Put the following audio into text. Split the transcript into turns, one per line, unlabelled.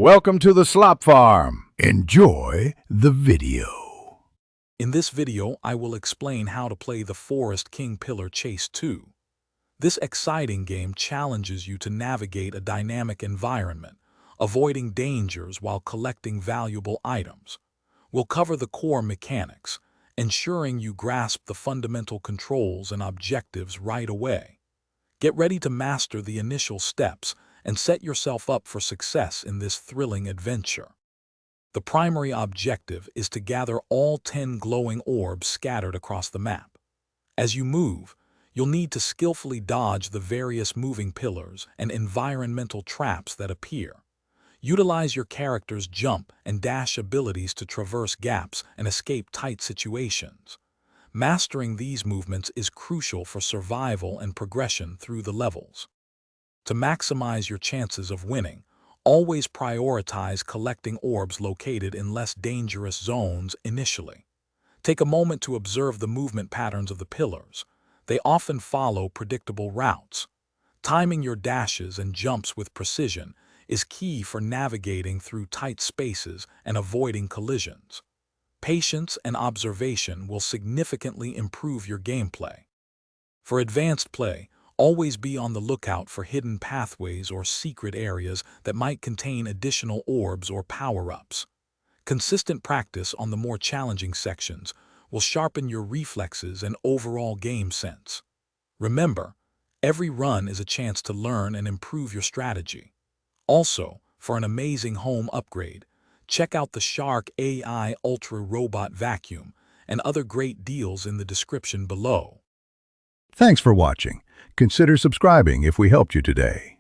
Welcome to the Slop Farm. Enjoy the video.
In this video, I will explain how to play the Forest King Pillar Chase 2. This exciting game challenges you to navigate a dynamic environment, avoiding dangers while collecting valuable items. We'll cover the core mechanics, ensuring you grasp the fundamental controls and objectives right away. Get ready to master the initial steps and set yourself up for success in this thrilling adventure. The primary objective is to gather all 10 glowing orbs scattered across the map. As you move, you'll need to skillfully dodge the various moving pillars and environmental traps that appear. Utilize your character's jump and dash abilities to traverse gaps and escape tight situations. Mastering these movements is crucial for survival and progression through the levels. To maximize your chances of winning, always prioritize collecting orbs located in less dangerous zones initially. Take a moment to observe the movement patterns of the pillars. They often follow predictable routes. Timing your dashes and jumps with precision is key for navigating through tight spaces and avoiding collisions. Patience and observation will significantly improve your gameplay. For advanced play, always be on the lookout for hidden pathways or secret areas that might contain additional orbs or power-ups. Consistent practice on the more challenging sections will sharpen your reflexes and overall game sense. Remember, every run is a chance to learn and improve your strategy. Also, for an amazing home upgrade, check out the Shark AI Ultra Robot Vacuum and other great deals in the description below.
Thanks for watching. Consider subscribing if we helped you today.